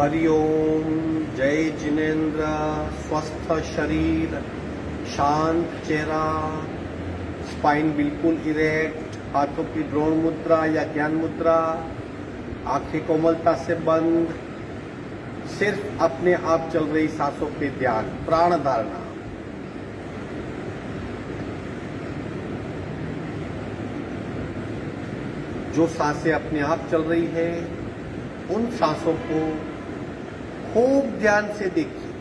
हरिओम। जय जिनेन्द्र। स्वस्थ शरीर, शांत चेहरा, स्पाइन बिल्कुल इरेक्ट, हाथों की द्रोण मुद्रा या ज्ञान मुद्रा, आंखें कोमलता से बंद, सिर्फ अपने आप चल रही सांसों पे ध्यान, प्राण धारणा। जो सांसें अपने आप चल रही है उन सांसों को खूब ध्यान से देखिए,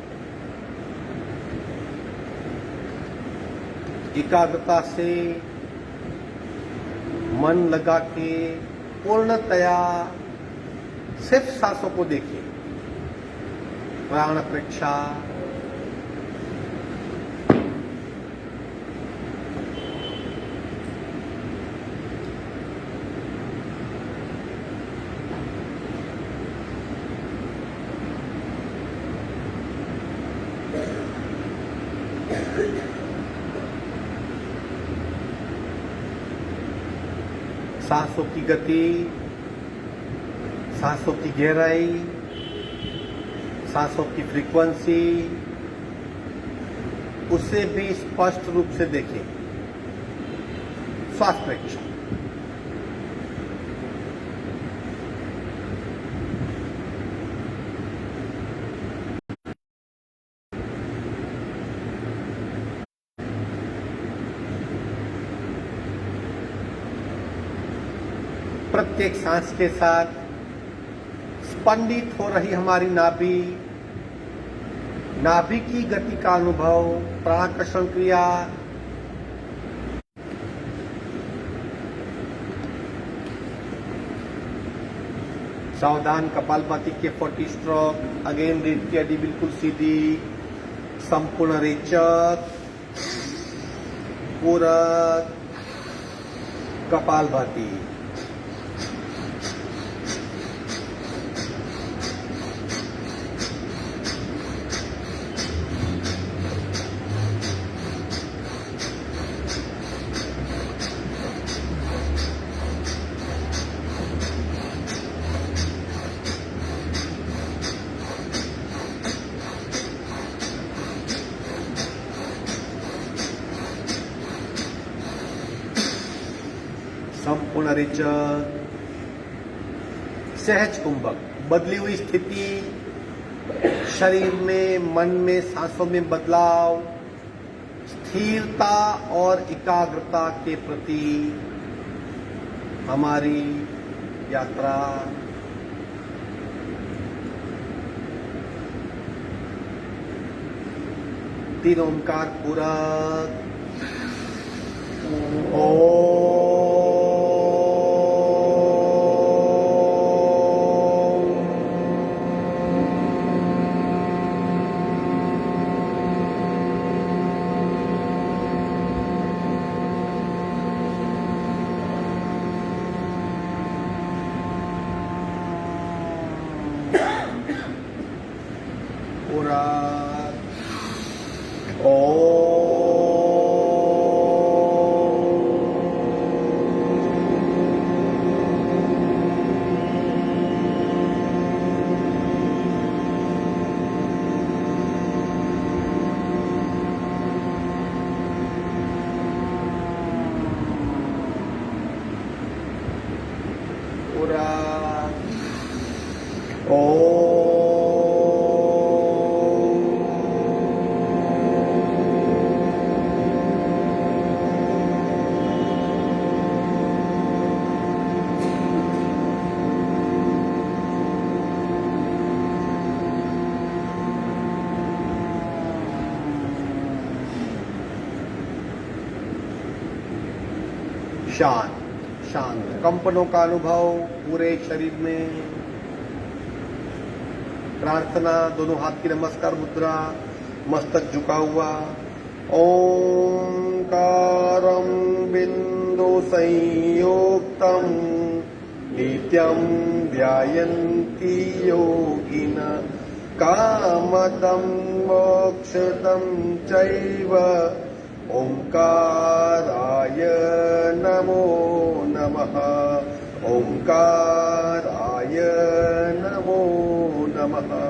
एकाग्रता से मन लगा के पूर्णतया सिर्फ सांसों को देखिए। प्राण परीक्षा। सांसों की गति, सांसों की गहराई, सांसों की फ्रीक्वेंसी, उसे भी स्पष्ट रूप से देखें। श्वास परीक्षा। प्रत्येक सांस के साथ स्पंदित हो रही हमारी नाभि, नाभि की गति का अनुभव, प्राणाकर्षण क्रिया। सावधान, कपालभाति के 40 स्ट्रोक। अगेन रीढ़ की हड्डी बिल्कुल सीधी, संपूर्ण रेचक, पूरक, कपालभाति। संपूर्ण रेचक, सहज कुंभक। बदली हुई स्थिति, शरीर में, मन में, सांसों में बदलाव, स्थिरता और एकाग्रता के प्रति हमारी यात्रा। तीन ओंकार पूरक। शांत शांत, कंपनों का अनुभव पूरे शरीर में। प्रार्थना, दोनों हाथ की नमस्कार मुद्रा, मस्तक झुका हुआ। ओंकारं बिंदु संयुक्तं नित्यं ध्यायन्ति योगिनः कामदं मोक्षदं चैव। ओंकाराय नमो नमः। ओंकाराय नमो नमः।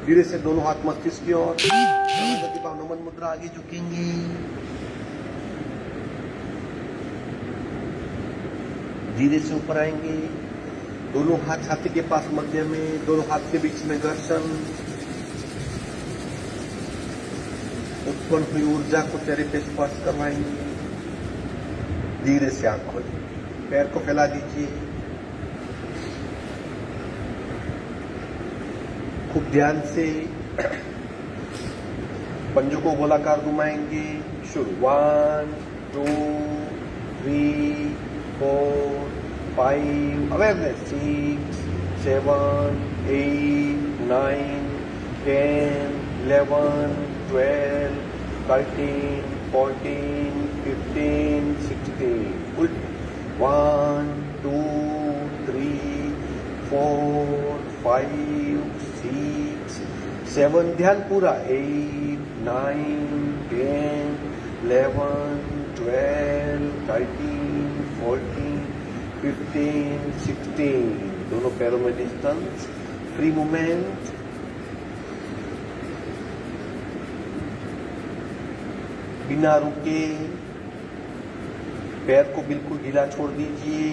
धीरे से दोनों हाथ मस्तिष्क की ओर, गति भाव नमन मुद्रा, आगे झुकेंगे। धीरे से ऊपर आएंगे, दोनों हाथ छाती के पास मध्य में, दोनों हाथ के बीच में घर्षण। उत्पन्न हुई ऊर्जा को चेहरे पे स्पर्श करवाएंगे। धीरे से आंख खोलें, पैर को फैला दीजिए। खूब ध्यान से पंजों को गोलाकार घुमाएंगे। शुरू 1 2 3 4 5, अवेयरनेस 6 7 8 9 10 11 12 13 14 15 16। उल्टे 1 2 3 4 5 6 7, ध्यान पूरा 8 9 10 11 12 13 14 15 16। दोनों पैरों में डिस्टेंस, फ्री मूवमेंट। बिना रुके पैर को बिल्कुल ढीला छोड़ दीजिए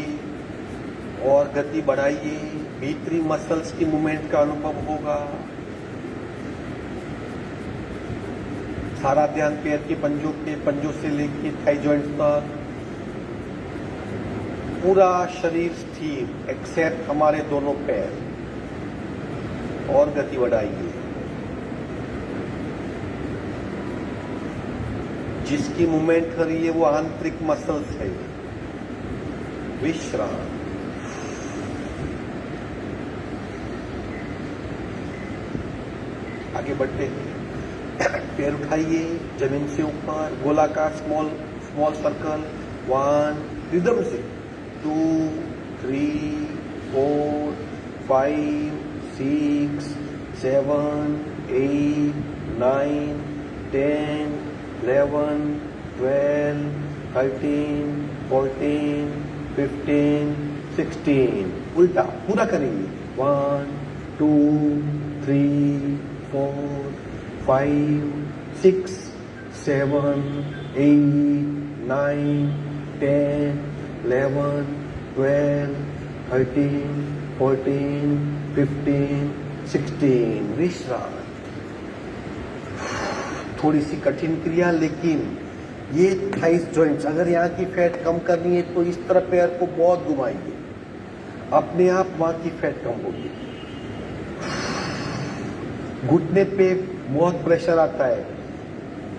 और गति बढ़ाइए। भीतरी मसल्स की मूवमेंट का अनुभव होगा। सारा ध्यान पैर के पंजों से लेके थाई जॉइंट्स तक, पूरा शरीर स्थिर एक्सेप्ट हमारे दोनों पैर, और गति बढ़ाइए। जिसकी मूवमेंट कर रही है वो आंतरिक मसल्स है। विश्राम। आगे बढ़ते हैं, पैर उठाइए जमीन से ऊपर, गोलाकार स्मॉल सर्कल। 1, रिदम से 2 3 4 5 6 7 8 9 10 11 12 13 14 15 16। उल्टा पूरा करेंगे। 1 2 3 4 5 6 7 8 9 10 11 12 13 14 15 16। विश्राम। थोड़ी सी कठिन क्रिया, लेकिन ये थाइस जॉइंट्स, अगर यहाँ की फैट कम करनी है तो इस तरह पैर को बहुत घुमाइए, अपने आप वहां की फैट कम होगी। घुटने पे बहुत प्रेशर आता है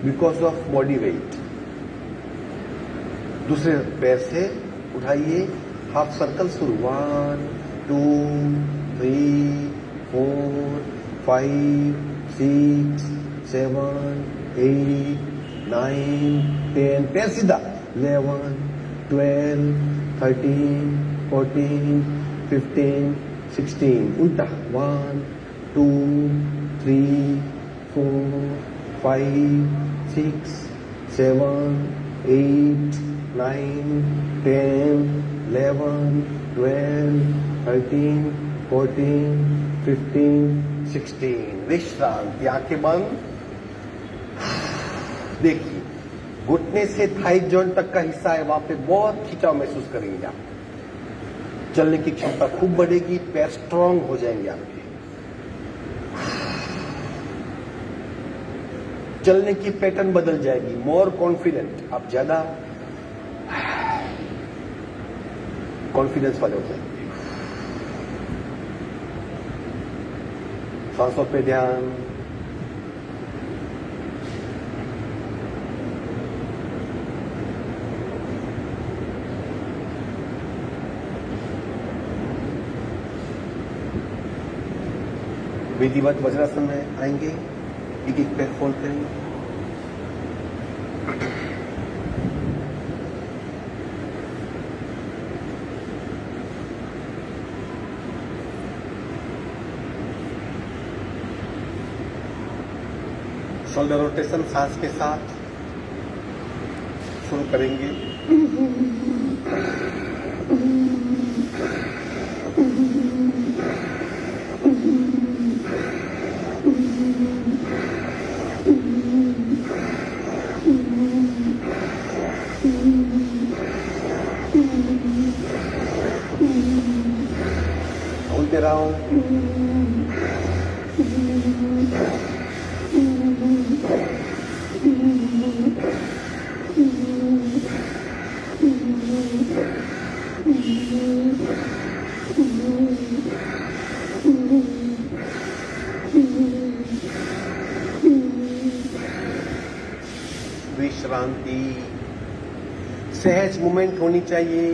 बिकॉज ऑफ बॉडी वेट। दूसरे पैर से उठाइए, हाफ सर्कल शुरू। 1 2 3 4 5 6 7 8 9 10, पैर सीधा। 11 12 13 14 15 16। उल्टा। 1 2 3 4 5 6 7 8 9 10 11 12 13 14 15 16। विश्रांति। आंखें बंद। देखिए, घुटने से थाई जॉइंट तक का हिस्सा है, वहां पे बहुत खिंचाव महसूस करेंगे आप। चलने की क्षमता खूब बढ़ेगी, पैर स्ट्रांग हो जाएंगे आपके। चलने की पैटर्न बदल जाएगी, मोर कॉन्फिडेंट, आप ज्यादा कॉन्फिडेंस वाले हो जाएंगे। सांसों पे ध्यान। विधिवत वज्रासन में आएंगे, एक एक पैर फोल्ड करेंगे। शोल्डर रोटेशन सांस के साथ शुरू करेंगे। राउंड, विश्रांति। सहज मूवमेंट होनी चाहिए,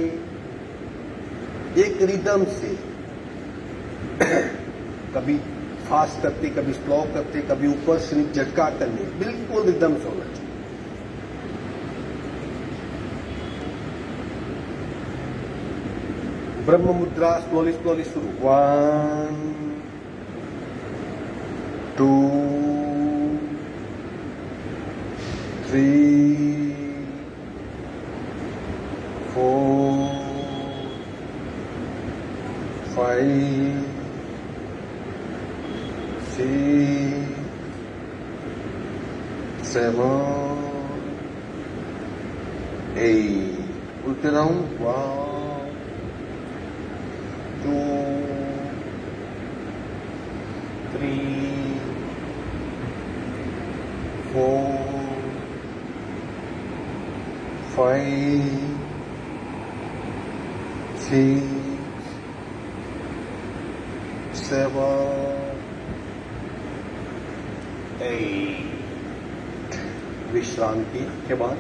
एक रिदम से। कभी फास्ट करते, कभी स्लो करते, कभी ऊपर से झटका करने, बिल्कुल रिदम से होना चाहिए। ब्रह्म मुद्रा स्लोली स्लोली शुरू। 1 2 3 4 5 6 7 8। उल्टे राउंड। 1 2 3 4 5 6 7 8। विश्रांति के बाद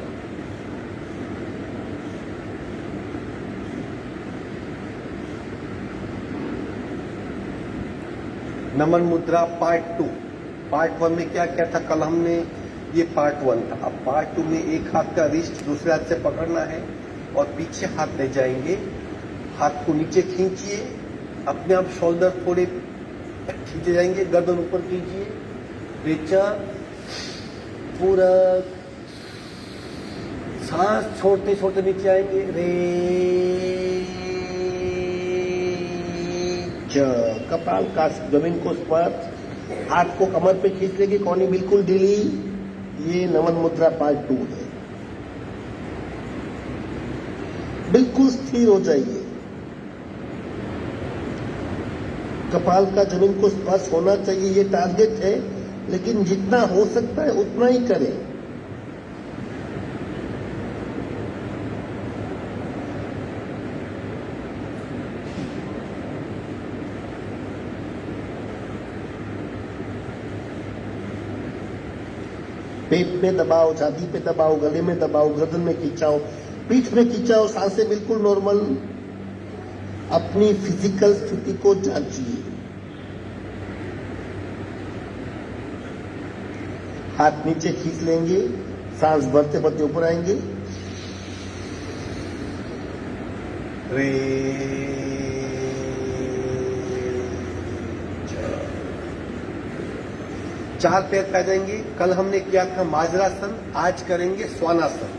नमन मुद्रा पार्ट 2। पार्ट 1 में क्या क्या था कल हमने, ये पार्ट 1 था। अब पार्ट 2 में एक हाथ का रिस्ट दूसरे हाथ से पकड़ना है और पीछे हाथ ले जाएंगे। हाथ को नीचे खींचिए, अपने आप शोल्डर थोड़े खींचे जाएंगे, गर्दन ऊपर कीजिए, रेचा पूरा सांस छोड़ते छोड़ते नीचे आएंगे। कपाल का जमीन को स्पर्श, हाथ को कमर पे खींच लेंगे, कोहनी बिल्कुल ढीली। ये नमन मुद्रा पार्ट 2 है। बिल्कुल स्थिर हो जाइए, कपाल का जमीन को स्पर्श होना चाहिए, ये टारगेट है। लेकिन जितना हो सकता है उतना ही करें। पेट में दबाओ, छाती पे दबाओ, गले में दबाओ, गर्दन में खींचाओ, पीठ में खींचाओ, सांसें बिल्कुल नॉर्मल। अपनी फिजिकल स्थिति को जांचिए। हाथ नीचे खींच लेंगे, सांस भरते भरते ऊपर आएंगे। चार पैर पे आ जाएंगे। कल हमने किया था माजरासन, आज करेंगे स्वानासन।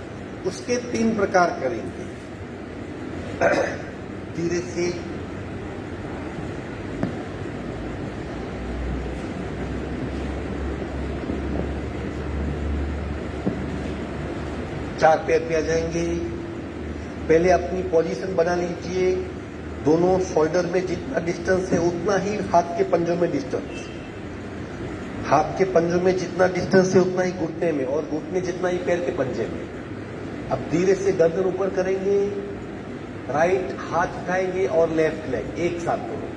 उसके 3 प्रकार करेंगे। धीरे से चार पैर पे आ जाएंगे। पहले अपनी पोजीशन बना लीजिए। दोनों शोल्डर में जितना डिस्टेंस है उतना ही हाथ के पंजों में डिस्टेंस। हाथ के पंजों में जितना डिस्टेंस है उतना ही घुटने में, और घुटने जितना ही पैर के पंजे में। अब धीरे से गर्दन ऊपर करेंगे, राइट हाथ उठाएंगे और लेफ्ट लेग एक साथ दोनों।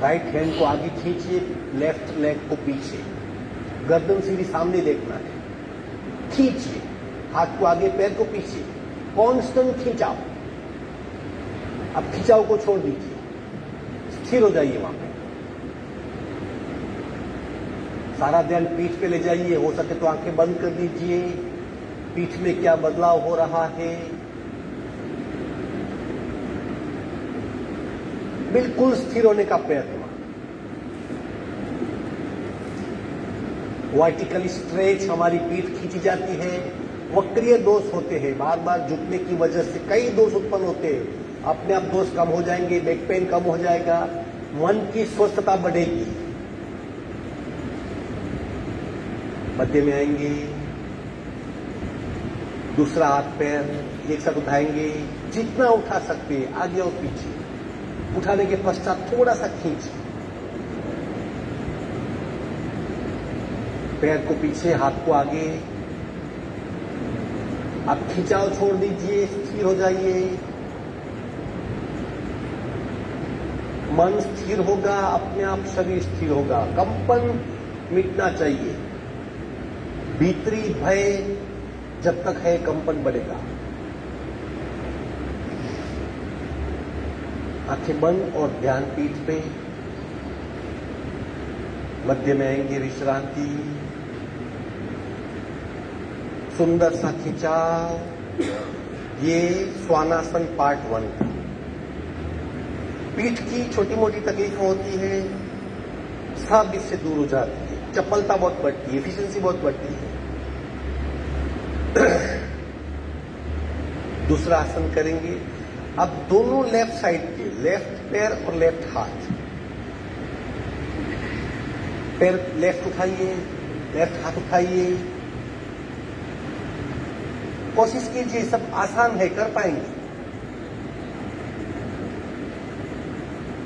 राइट हैंड को आगे खींचिए, लेफ्ट लेग को पीछे, गर्दन सीधी सामने देखना है। खींचिए, हाथ को आगे, पैर को पीछे, कांस्टेंट खिंचाव। अब खिंचाव को छोड़ दीजिए, स्थिर हो जाइए वहां पे। सारा ध्यान पीठ पे ले जाइए। हो सके तो आंखें बंद कर दीजिए। पीठ में क्या बदलाव हो रहा है, बिल्कुल स्थिर होने का प्रयत्न। वर्टिकल स्ट्रेच, हमारी पीठ खींची जाती है। वक्रीय दोष होते हैं, बार बार झुकने की वजह से कई दोष उत्पन्न होते हैं। अपने आप दोष कम हो जाएंगे, बैक पेन कम हो जाएगा, मन की स्वस्थता बढ़ेगी। मध्य में आएंगे, दूसरा हाथ पैर एक साथ उठाएंगे, जितना उठा सकते हैं, आगे और पीछे। उठाने के पश्चात थोड़ा सा खींच, पैर को पीछे, हाथ को आगे। अब खिंचाव छोड़ दीजिए, स्थिर हो जाइए। मन स्थिर होगा, अपने आप शरीर स्थिर होगा। कंपन मिटना चाहिए। भीतरी भय जब तक है, कंपन बढ़ेगा। आंखें बंद और ध्यान पीठ पे। मध्य में आएंगे विश्रांति। सुंदर सा खिंचाव। ये स्वानासन पार्ट 1 का। पीठ की छोटी मोटी तकलीफ होती है, सब इससे दूर हो जाती है। चपलता बहुत बढ़ती है, एफिशिएंसी बहुत बढ़ती है। दूसरा आसन करेंगे। अब दोनों लेफ्ट साइड के, लेफ्ट पैर और लेफ्ट हाथ। पैर लेफ्ट उठाइए, लेफ्ट हाथ उठाइए। कोशिश कीजिए, सब आसान है, कर पाएंगे।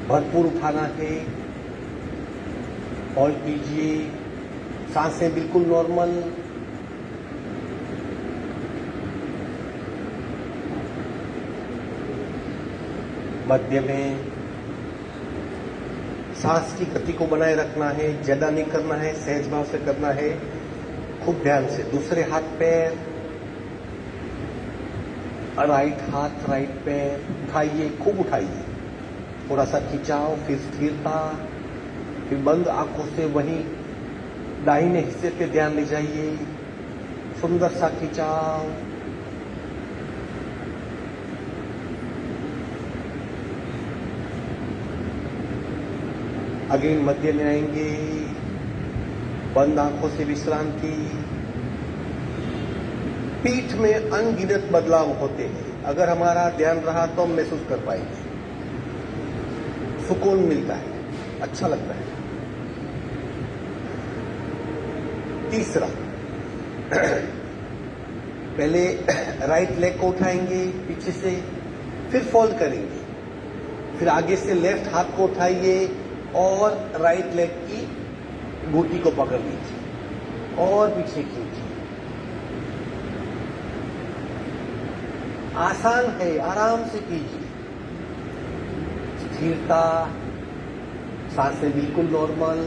भरपूर उठाना है। होल्ड कीजिए। सांसें बिल्कुल नॉर्मल। मध्य में सांस की गति को बनाए रखना है, ज्यादा नहीं करना है, सहज भाव से करना है, खूब ध्यान से। दूसरे हाथ पैर, राइट हाथ, राइट पैर उठाइए, खूब उठाइए। थोड़ा सा खिंचाव, फिर स्थिरता, फिर बंद आंखों से वहीं दाहिने हिस्से पे ध्यान ले जाइए। सुंदर सा खिंचाव। अगेन मध्य में आएंगे। बंद आंखों से विश्रांति। पीठ में अनगिनत बदलाव होते हैं। अगर हमारा ध्यान रहा तो हम महसूस कर पाएंगे। सुकून मिलता है, अच्छा लगता है। तीसरा, पहले राइट लेग को उठाएंगे पीछे से, फिर फोल्ड करेंगे। फिर आगे से लेफ्ट हाथ को उठाइए और राइट लेग की घुटी को पकड़ लीजिए और पीछे खींचिए। आसान है, आराम से कीजिए। स्थिरता, सांसें बिल्कुल नॉर्मल।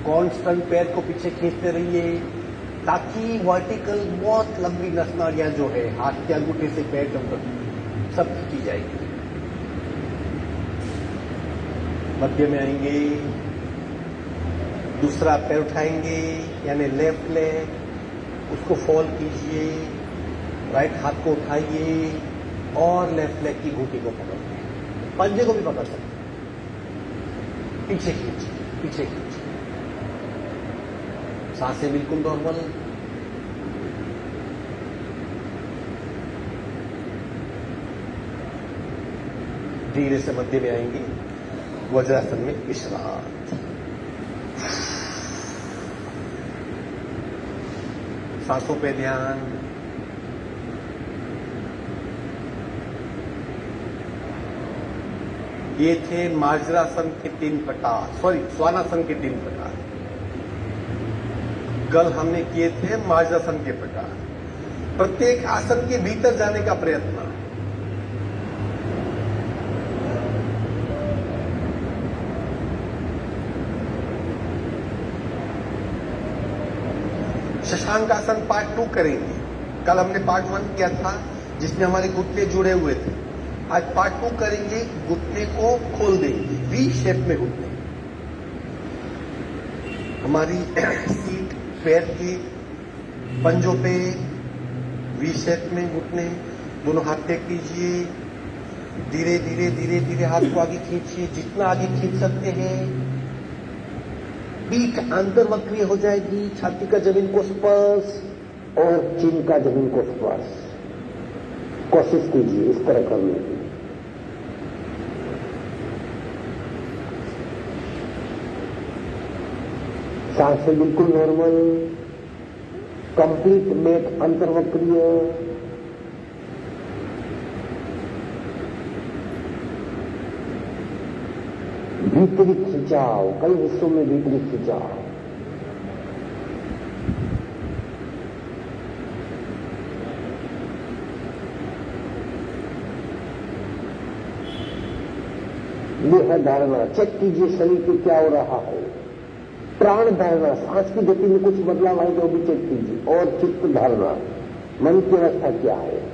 कांस्टेंट पैर को पीछे खींचते रहिए ताकि वर्टिकल बहुत लंबी नस नाड़ियां जो है हाथ के अंगूठे से पैर तक सब खींची जाएगी। मध्य में आएंगे। दूसरा पैर उठाएंगे, यानी लेफ्ट लेग, उसको फोल्ड कीजिए। राइट हाथ को उठाइए और लेफ्ट लेग की घुटी को पकड़िए। पंजे को भी पकड़ सकते हैं। पीछे खींचिए, पीछे खींचिए। सांसें बिल्कुल नॉर्मल। धीरे से मध्य में आएंगे। वज्रासन में विश्रांति। सांसों पे ध्यान। ये थे मार्जरासन के 3 प्रकार, स्वानासन के 3 प्रकार। कल हमने किए थे मार्जरासन के प्रकार। प्रत्येक आसन के भीतर जाने का प्रयत्न। शशांक आसन पार्ट 2 करेंगे। कल हमने पार्ट 1 किया था जिसमें हमारे घुटने जुड़े हुए थे। आज पार्ट 2 करेंगे, घुटने को खोल देंगे, वी शेप में घुटने। हमारी सीट पैर के पंजों पे वी शेप में घुटने। दोनों हाथ टेक कीजिए। धीरे धीरे धीरे धीरे हाथ को आगे खींचिए, जितना आगे खींच सकते हैं। पीठ अंतर्वक्रीय हो जाएगी। छाती का जमीन को स्पर्श और चिन का जमीन को स्पर्श। कोशिश कीजिए इस तरह करने की। सांसें बिल्कुल नॉर्मल। Complete met अंतर्वक्रीय। भीतरी खिंचाव, कई हिस्सों में भीतरी खिंचाव। ये है धारणा। चेक कीजिए शरीर पे क्या हो रहा है। प्राण धारणा, सांस की गति में कुछ बदलाव आए तो भी चेक कीजिए। और चित्त धारणा, मन की अवस्था क्या है।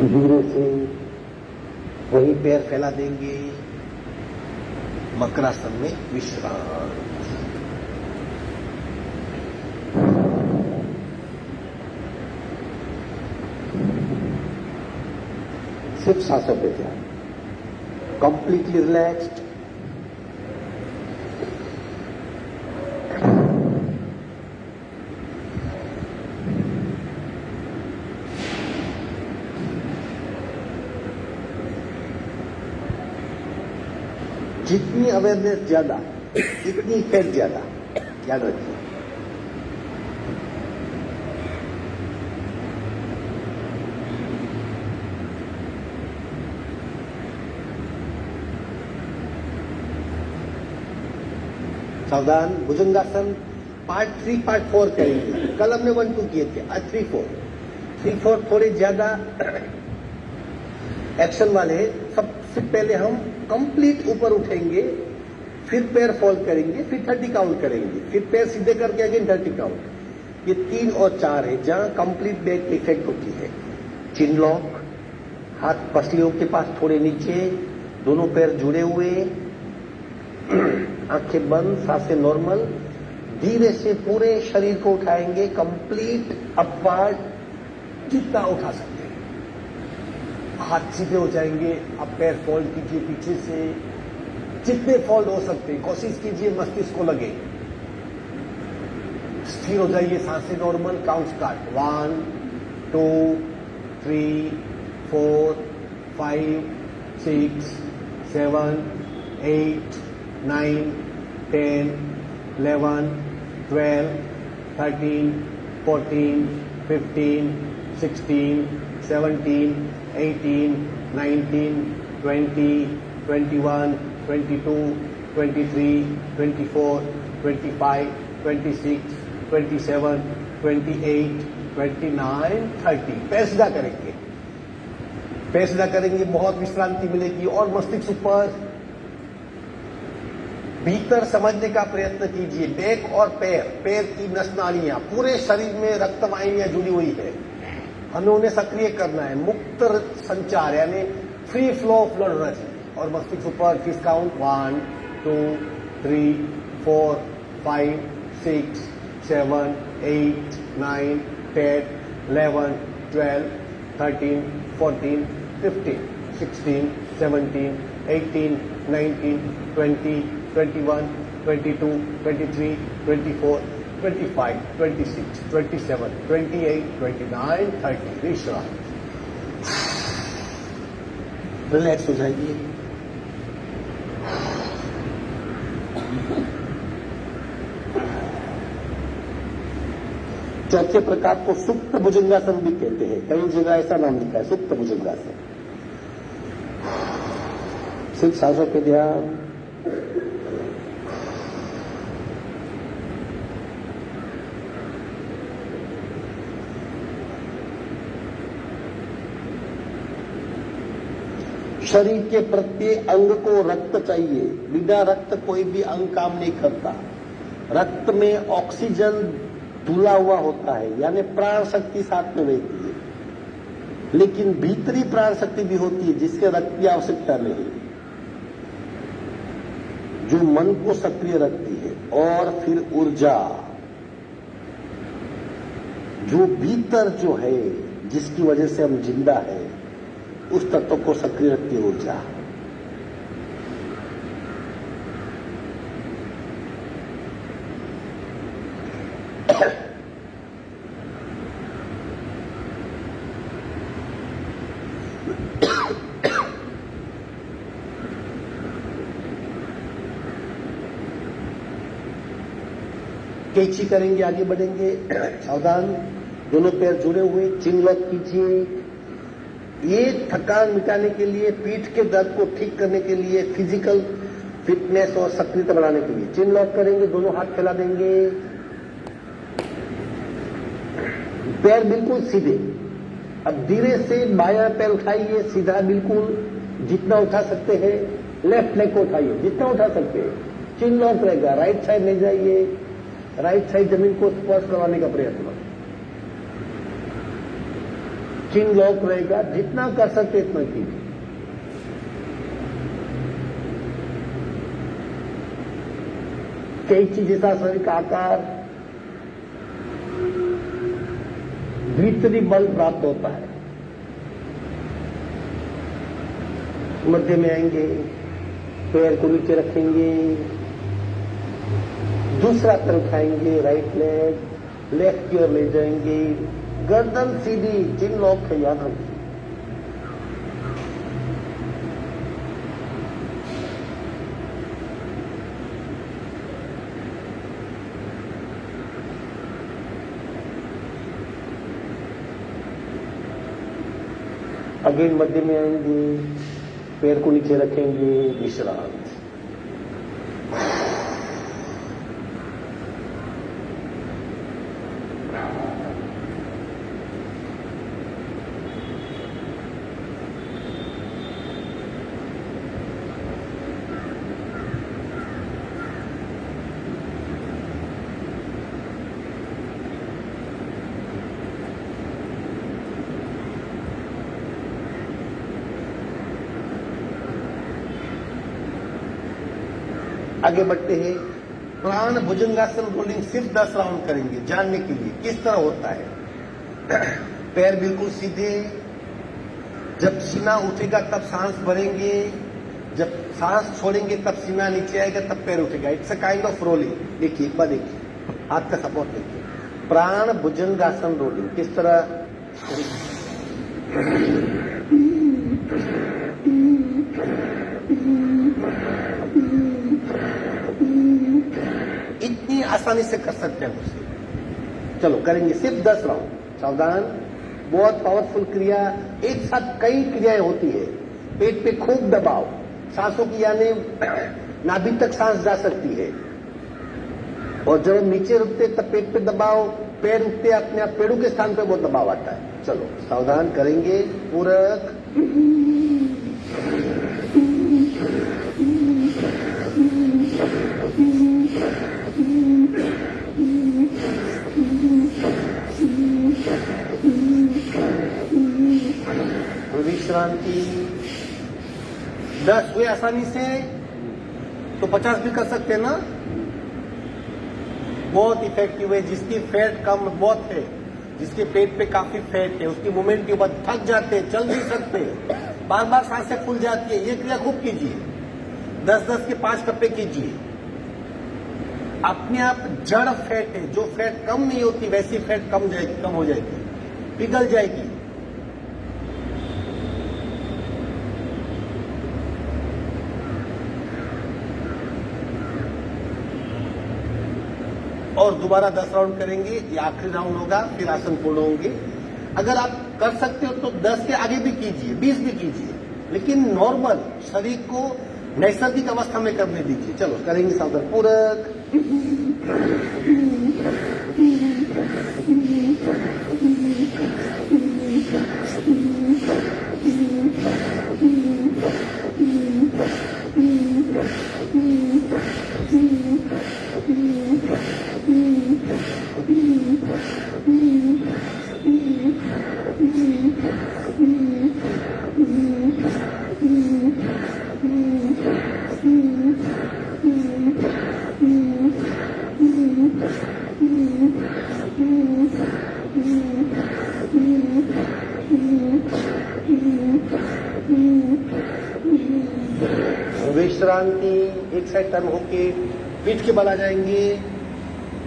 धीरे से वही पैर फैला देंगे, मकरासन में विश्राम। सिर्फ सांसों पे ध्यान, कंप्लीटली रिलैक्स्ड। जितनी अवेयरनेस ज्यादा, इतनी इफेक्ट ज्यादा, याद रखिए। सावधान। भुजंगासन पार्ट 3 पार्ट 4 करेंगे। कल हमने 1 2 किए थे, आज 3 4 थोड़े ज्यादा एक्शन वाले। सबसे पहले हम कंप्लीट ऊपर उठेंगे, फिर पैर फोल्ड करेंगे, फिर 30 काउंट करेंगे, फिर पैर सीधे करके अगेन 30 काउंट। ये 3 और 4 है जहां कंप्लीट बैक इफेक्ट होती है। चिन लॉक, हाथ पसलियों के पास थोड़े नीचे, दोनों पैर जुड़े हुए, आंखें बंद, सांसें नॉर्मल। धीरे से पूरे शरीर को उठाएंगे कंप्लीट अपवर्ड, जितना उठा सकते हैं। हाथ सीधे हो जाएंगे। अब पैर फोल्ड कीजिए पीछे से, जितने फोल्ड हो सकते हैं कोशिश कीजिए मस्तिष्क को लगे। स्थिर हो जाइए, सांसें नॉर्मल। Count start. 1 2 3 4 5 6 7 8 9 10 11 12 13 14 15 16 17 18 19 20 21 22 23 24 25 26 27 28 29 30। पैर सीधा करेंगे, पैर सीधा करेंगे, बहुत विश्रांति मिलेगी। और मस्तिष्क ऊपर, भीतर समझने का प्रयत्न कीजिए। बैक और पैर, पैर की नस नाड़ियां, पूरे शरीर में रक्त वाहिनियां जुड़ी हुई है, हमें उन्हें सक्रिय करना है। मुक्त संचार यानी फ्री फ्लो ऑफ ब्लड होना चाहिए। और मस्तिष्क ऊपर। किस काउंट? 1 2 3 4 5 6 7 8 9 10 11 12 13 14 15 16 17 18 19 20 21 22 23 24 25 26 27 28 29 30। विश्राम। रिलैक्स हो जाइए। चौथे प्रकार को सुप्त भुजंगासन भी कहते हैं। कई जगह ऐसा नाम लिखा है, सुप्त भुजंगासन। सिर्फ सांसों पे ध्यान। शरीर के प्रत्येक अंग को रक्त चाहिए। बिना रक्त कोई भी अंग काम नहीं करता। रक्त में ऑक्सीजन धुला हुआ होता है, यानी प्राण शक्ति साथ में रहती है। लेकिन भीतरी प्राण शक्ति भी होती है जिसके रक्त की आवश्यकता नहीं, जो मन को सक्रिय रखती है। और फिर ऊर्जा, जो भीतर जो है, जिसकी वजह से हम जिंदा है, उस तत्व को सक्रिय रखती है ऊर्जा। कैची करेंगे, आगे बढ़ेंगे। सावधान। दोनों पैर जुड़े हुए, चिन लॉक कीजिए। ये थकान मिटाने के लिए, पीठ के दर्द को ठीक करने के लिए, फिजिकल फिटनेस और सक्रियता बढ़ाने के लिए चिन लॉक करेंगे, दोनों हाथ फैला देंगे, पैर बिल्कुल सीधे। अब धीरे से बायां पैर उठाइए, सीधा बिल्कुल, जितना उठा सकते हैं। लेफ्ट लेग को उठाइए, जितना उठा सकते हैं। चिन लॉक रहेगा, राइट साइड ले जाइए, राइट साइड जमीन को स्पर्श करवाने का प्रयत्न। चिन लॉक रहेगा, जितना कर सकते इतना कीजिए। कैंची जैसा शरीर का आकार, भीतरी बल प्राप्त होता है। मध्य में आएंगे, पैर को नीचे रखेंगे, दूसरा पैर उठाएंगे, राइट लेग लेफ्ट की ओर ले जाएंगे, गर्दन सीधी, चिन लॉक है, याद रखिए। अगेन मध्य में आएंगे, पैर को नीचे रखेंगे, विश्राम। आगे बढ़ते हैं। प्राण भुजंगासन रोलिंग सिर्फ 10 राउंड करेंगे, जानने के लिए किस तरह होता है। पैर बिल्कुल सीधे, जब सीना उठेगा तब सांस भरेंगे, जब सांस छोड़ेंगे तब सीना नीचे आएगा, तब पैर उठेगा। It's a kind of rolling. देखिए, एक बार देखिए, हाथ का सपोर्ट देखिए। प्राण भुजंगासन रोलिंग किस तरह। इतनी आसानी से कर सकते हैं उसे। चलो करेंगे, सिर्फ 10 राउंड। सावधान, बहुत पावरफुल क्रिया। एक साथ कई क्रियाएं होती है। पेट पे खूब दबाव, सांसों की यानी नाभि तक सांस जा सकती है। और जब हम नीचे रुकते तब पेट पे दबाव, पैर उठते अपने आप पेड़ों के स्थान पे बहुत दबाव आता है। चलो सावधान, करेंगे पूरक। विश्रांति। 10 हुए आसानी से, तो 50 भी कर सकते हैं ना। बहुत इफेक्टिव है। जिसकी फैट कम बहुत है, जिसके पेट पे काफी फैट है, उसकी मूवमेंट के बाद थक जाते हैं, चल नहीं सकते, बार बार सांसें फूल जाती है, ये क्रिया खूब कीजिए। 10-10 के 5 टप्पे कीजिए। अपने आप जड़ फैट है, जो फैट कम नहीं होती वैसी फैट कम हो जाएगी, पिघल जाएगी। और दोबारा 10 राउंड करेंगे, ये आखिरी राउंड होगा, फिर आसन पूर्ण होंगे। अगर आप कर सकते हो तो 10 के आगे भी कीजिए, 20 भी कीजिए, लेकिन नॉर्मल शरीर को नैसर्गिक अवस्था में करने दीजिए। चलो करेंगे सावधान पूरक। विश्रांति। एक साइड टर्न होके पीठ के बल आ जाएंगे,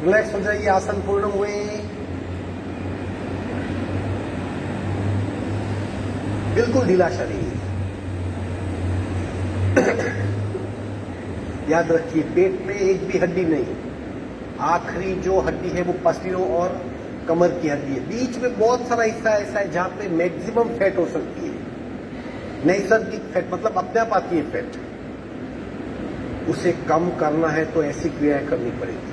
रिलैक्स हो जाइए, आसन पूर्ण हुए। बिल्कुल ढीला शरीर। याद रखिए, पेट में एक भी हड्डी नहीं, आखिरी जो हड्डी है वो पसलियों और कमर की हड्डी है। बीच में बहुत सारा हिस्सा ऐसा है जहां पे मैक्सिमम फैट हो सकती है। नैसर्गिक फैट मतलब अपने आप आती है फैट, उसे कम करना है तो ऐसी क्रियाएं करनी पड़ेगी।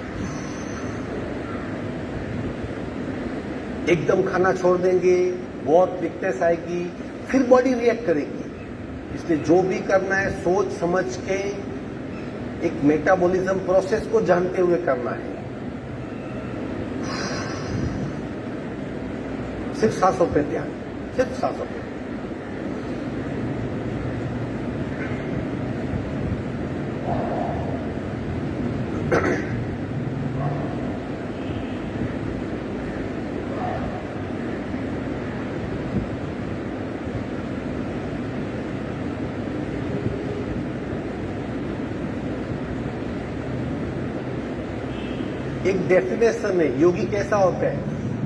एकदम खाना छोड़ देंगे, बहुत वीकनेस आएगी, फिर बॉडी रिएक्ट करेगी। इसलिए जो भी करना है सोच समझ के, एक मेटाबॉलिज्म प्रोसेस को जानते हुए करना है। सिर्फ सांसों पे ध्यान, सिर्फ सांसों पे। एक डेफिनेशन है योगी कैसा होता है,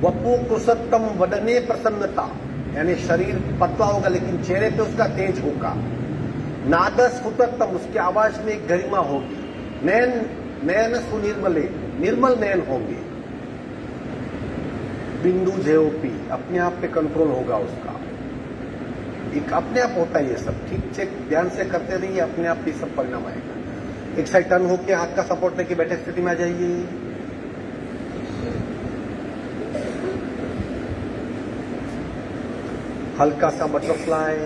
वपु कुसत्तम वदने प्रसन्नता, यानी शरीर पतला होगा लेकिन चेहरे पे उसका तेज होगा। नादस फुतत्तम, उसकी आवाज में एक गरिमा होगी। नयन नयन सुनिर्मले, निर्मल नयन होंगे। बिंदु जेओपी, अपने आप पे कंट्रोल होगा उसका, एक अपने आप होता है ये सब। ठीक से ध्यान से करते रहिए, अपने आप ये सब परिणाम आएगा। एक साइड टर्न होकर हाथ का सपोर्ट लेके बैठे स्थिति में आ जाइए। हल्का सा बटरफ्लाई,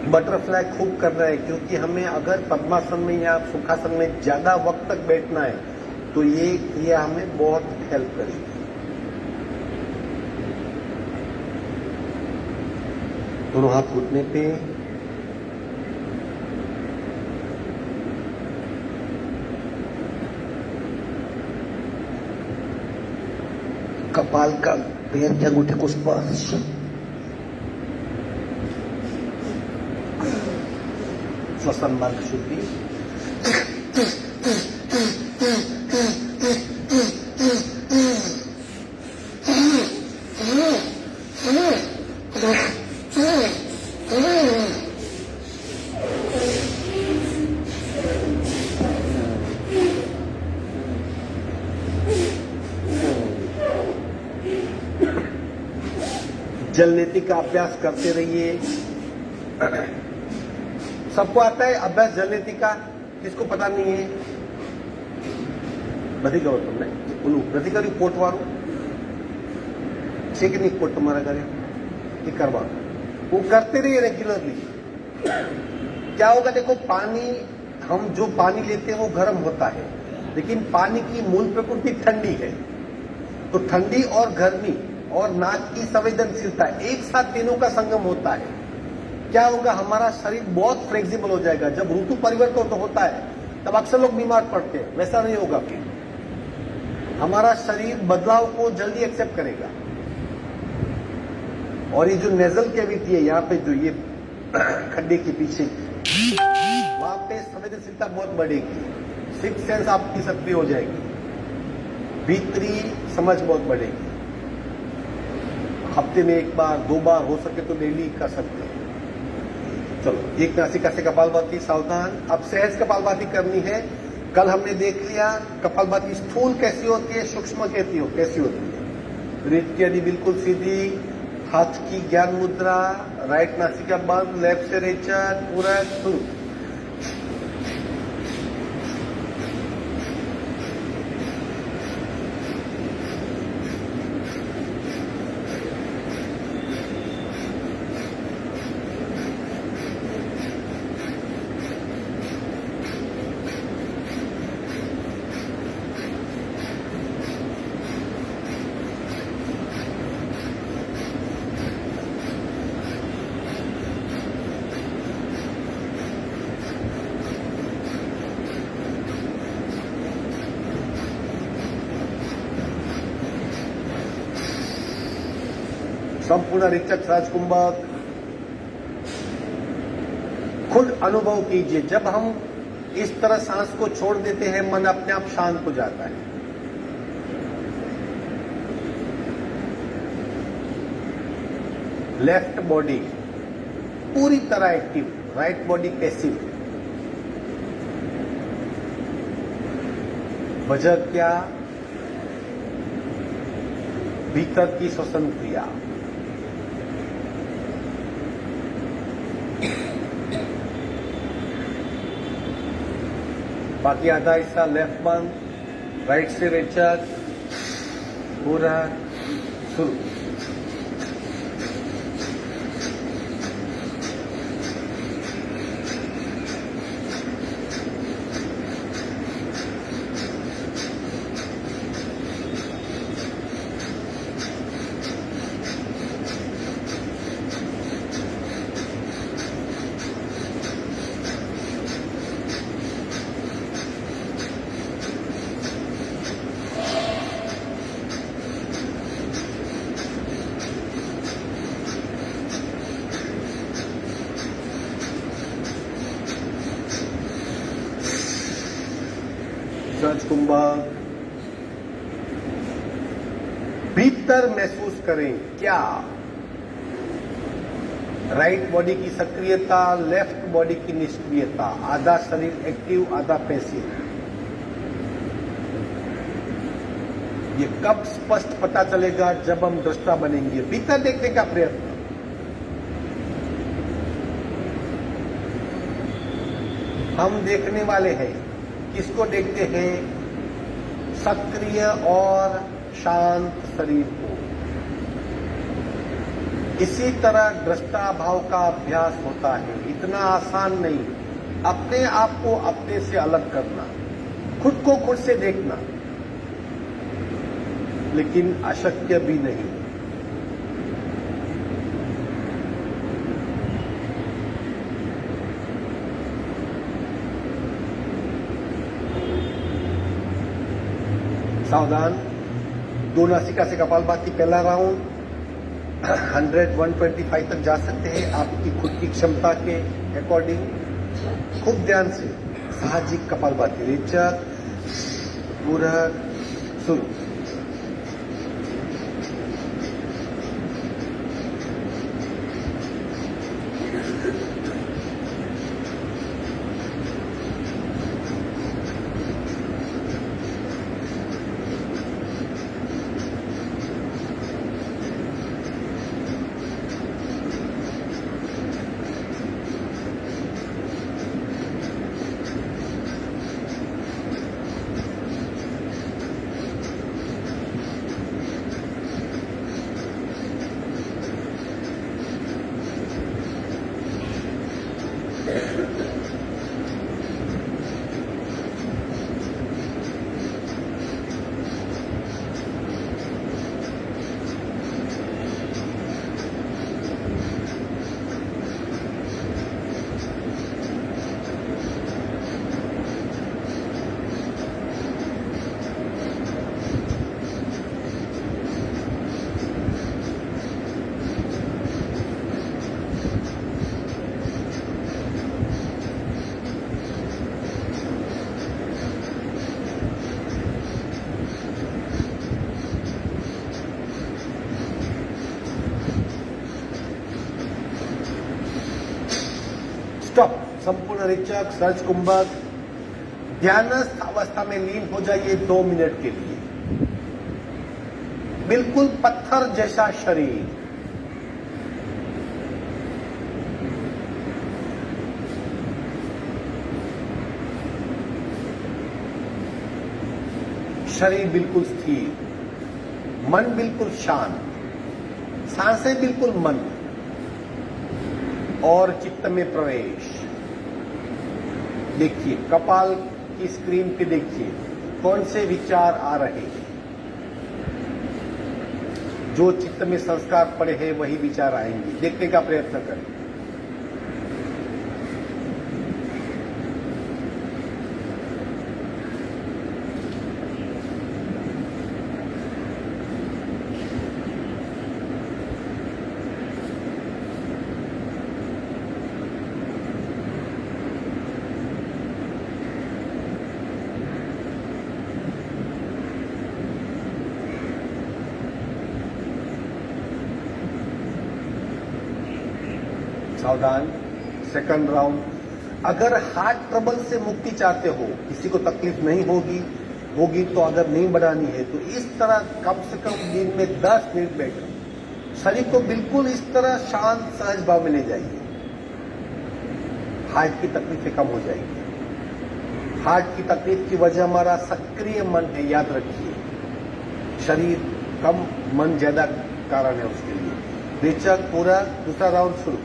बटरफ्लाई खूब करना है, क्योंकि हमें अगर पद्मासन में या सुखासन में ज्यादा वक्त तक बैठना है तो ये क्रिया हमें बहुत हेल्प करेगी। दोनों हाथ घुटने पे, कपाल का पैर के अंगूठे को स्पर्श, श्वसन मार्ग शुद्धि। जल नीति का अभ्यास करते रहिए। सबको आता है अभ्यास जल नीति का, किसको पता नहीं है? बधी गयो तुमने बोलू बधी કર્યું પોટવાળું છે કે નહીં? પોટ તમારા ઘરે ये करवा, वो करते रहिए रेगुलरली। क्या होगा देखो, पानी, हम जो पानी लेते हैं वो गर्म होता है, लेकिन पानी की मूल प्रकृति ठंडी है। तो ठंडी और गर्मी और नाक की संवेदनशीलता, एक साथ तीनों का संगम होता है। क्या होगा, हमारा शरीर बहुत फ्लेक्सिबल हो जाएगा। जब ऋतु परिवर्तन तो होता है तब अक्सर लोग बीमार पड़ते हैं, वैसा नहीं होगा। फिर हमारा शरीर बदलाव को जल्दी एक्सेप्ट करेगा। और ये जो नेजल कैविटी है, यहाँ पे जो ये खड्डे के पीछे, वहां पे संवेदनशीलता बहुत बढ़ेगी, सिक्स सेंस आपकी सक्रिय हो जाएगी, भीतरी समझ बहुत बढ़ेगी। हफ्ते में एक बार 2 बार हो सके तो डेली कर सकते हैं। चलो, एक नासिका से कपालभाति, सावधान। अब सहज कपालभाति करनी है। कल हमने देख लिया कपालभाति स्थूल कैसी होती है, सूक्ष्म कैसी होती है। रीढ़ की हड्डी बिल्कुल सीधी, हाथ की ज्ञान मुद्रा, राइट नासिका बंद, लेफ्ट से रेचक, पूरा शुरू। संपूर्ण रेचक राजकुंभक, खुद अनुभव कीजिए। जब हम इस तरह सांस को छोड़ देते हैं, मन अपने आप शांत हो जाता है। लेफ्ट बॉडी, पूरी तरह एक्टिव, राइट बॉडी पैसिव। वजह क्या? भीतर की श्वसन क्रिया। बाकी आधा हिस्सा लेफ्ट बंद, राइट से रेचक, पूरा शुरू। सहज कुंभक। भीतर महसूस करें क्या? राइट बॉडी की सक्रियता, लेफ्ट बॉडी की निष्क्रियता, आधा शरीर एक्टिव, आधा पैसिव। ये कब स्पष्ट पता चलेगा? जब हम दृष्टा बनेंगे। भीतर देखने का प्रयत्न। हम देखने वाले हैं। किसको देखते हैं? सक्रिय और शांत शरीर को। इसी तरह दृष्टा भाव का अभ्यास होता है। इतना आसान नहीं अपने आप को अपने से अलग करना, खुद को खुद से देखना, लेकिन अशक्य भी नहीं। सावधान। दो नासिका से कपालभाति पहला राउंड 100-125 तक जा सकते हैं आपकी खुद की क्षमता के अकॉर्डिंग। खूब ध्यान से साहजिक कपालभाति, रेचक, पूरा शुरू। स्टॉप। संपूर्ण रेचक, सहज कुंभक, ध्यानस्थ अवस्था में लीन हो जाइए 2 मिनट के लिए। बिल्कुल पत्थर जैसा शरीर। शरीर बिल्कुल स्थिर, मन बिल्कुल शांत, सांसें बिल्कुल मंद और चित्त में प्रवेश। देखिए कपाल की स्क्रीन पे, देखिए कौन से विचार आ रहे हैं। जो चित्त में संस्कार पड़े हैं वही विचार आएंगे। देखने का प्रयत्न करें। सावधान। सेकंड राउंड, अगर हार्ट ट्रबल से मुक्ति चाहते हो, किसी को तकलीफ नहीं होगी तो अगर नहीं बढ़ानी है तो इस तरह कम से कम दिन में 10 मिनट बैठो। शरीर को बिल्कुल इस तरह शांत सहज भाव में ले जाइए। हार्ट की तकलीफें कम हो जाएगी। हार्ट की तकलीफ की वजह हमारा सक्रिय मन है, याद रखिए। शरीर कम, मन ज्यादा कारण है उसके लिए। रेचक पूरा, दूसरा राउंड शुरू।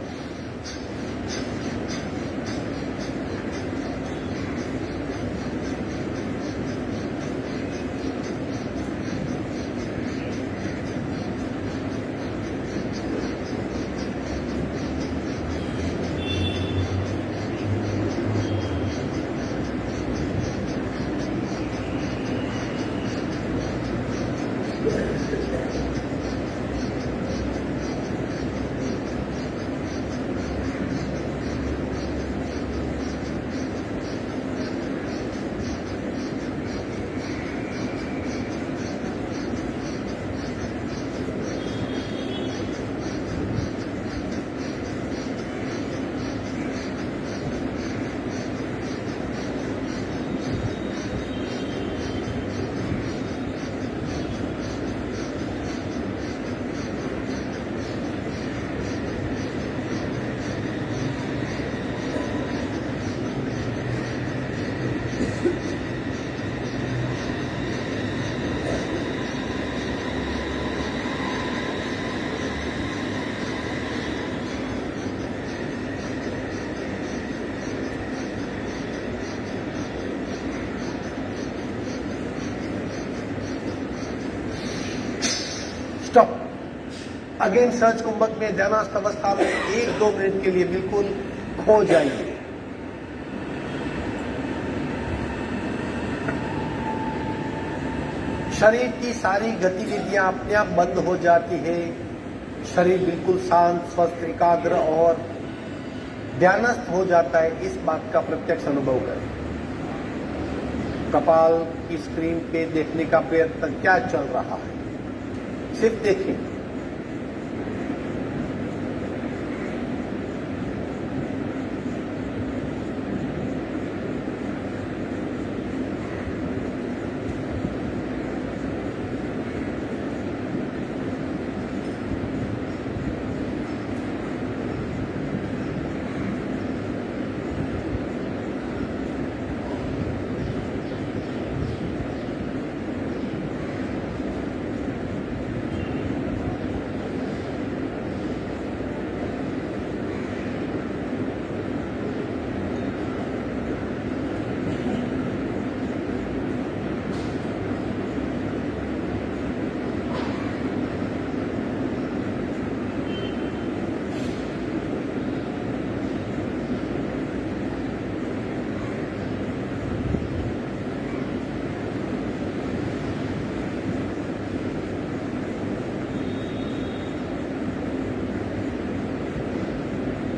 स्टॉप। अगेन सहज कुंभक में ध्यानस्थ अवस्था में 1-2 मिनट के लिए बिल्कुल खो जाइए। शरीर की सारी गतिविधियां अपने आप बंद हो जाती है। शरीर बिल्कुल शांत, स्वस्थ, एकाग्र और ध्यानस्थ हो जाता है। इस बात का प्रत्यक्ष अनुभव करें। कपाल की स्क्रीन पे देखने का प्रयत्न क्या चल रहा है, सिर्फ देखिए।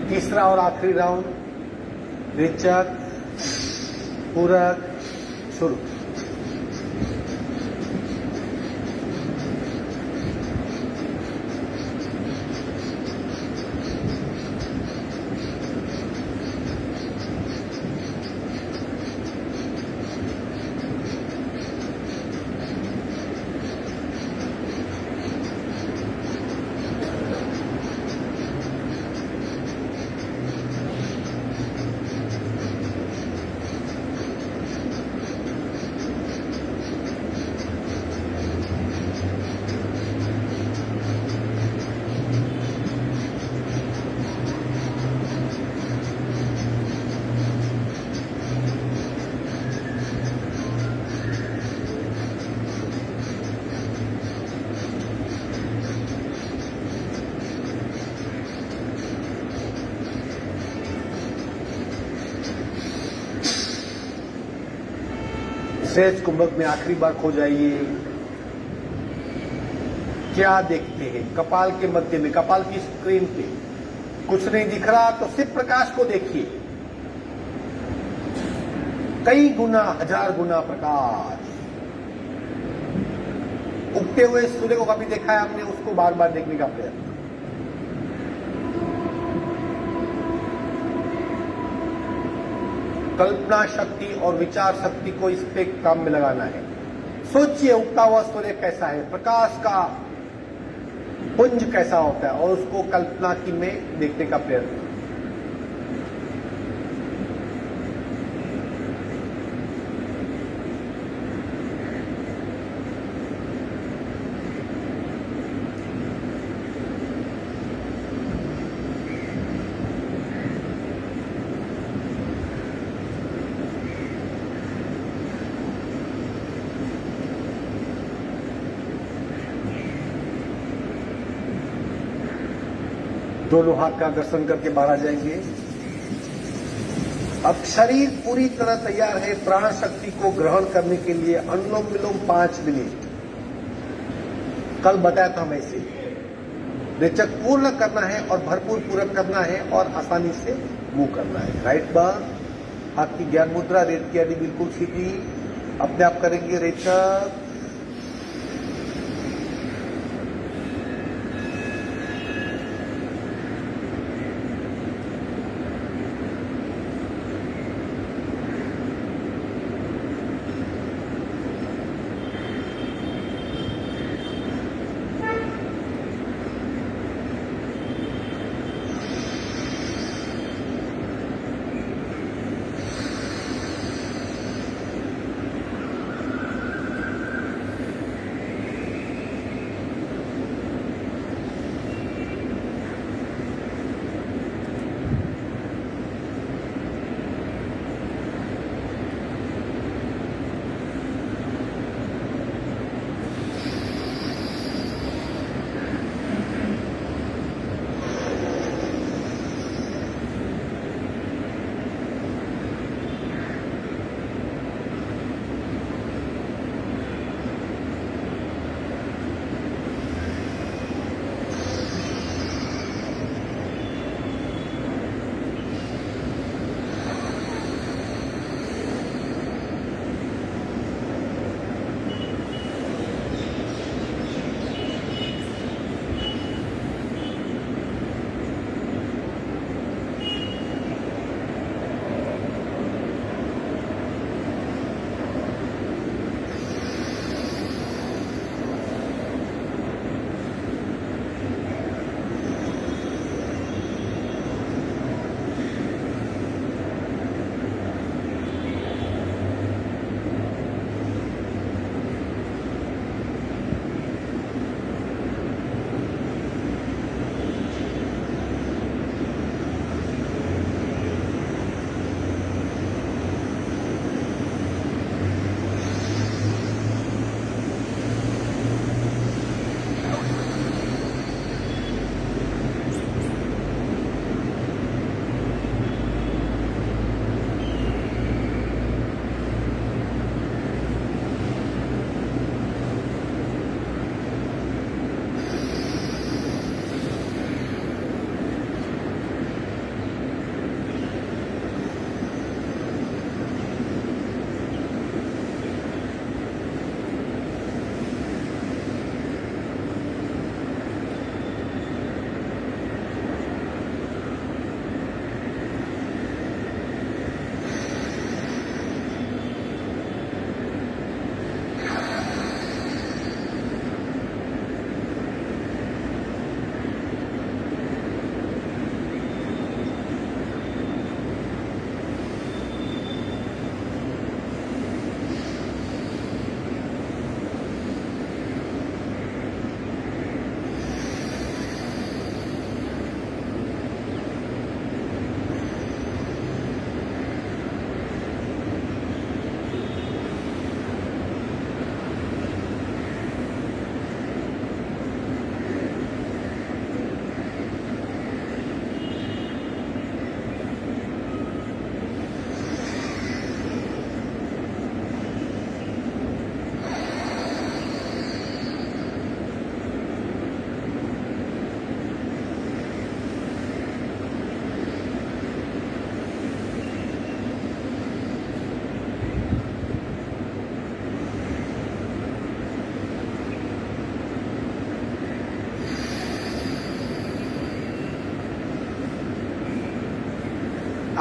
तीसरा और आखिरी राउंड, रेचक, पूरक, शुरू। सहज कुंभक में आखिरी बार खो जाइए। क्या देखते हैं? कपाल के मध्य में, कपाल की स्क्रीन पे कुछ नहीं दिख रहा तो सिर्फ प्रकाश को देखिए। कई गुना, 1000 गुना प्रकाश। उगते हुए सूर्य को कभी देखा है आपने? उसको बार बार देखने का प्रयत्न। कल्पना शक्ति और विचार शक्ति को इस पे काम में लगाना है। सोचिए उगता हुआ सूर्य कैसा है, प्रकाश का पुंज कैसा होता है, और उसको कल्पना की में देखने का प्रयत्न। दोनों हाथ का दर्शन करके बाहर आ जाएंगे। अब शरीर पूरी तरह तैयार है प्राण शक्ति को ग्रहण करने के लिए। अनुलोम विलोम 5 मिनट, कल बताया था हमें इसे रेचक पूर्ण करना है और भरपूर पूरक करना है और आसानी से मूव करना है। राइट बार, हाथ की ज्ञान मुद्रा, रेत की आदि बिल्कुल सीधी, अपने आप करेंगे रेचक।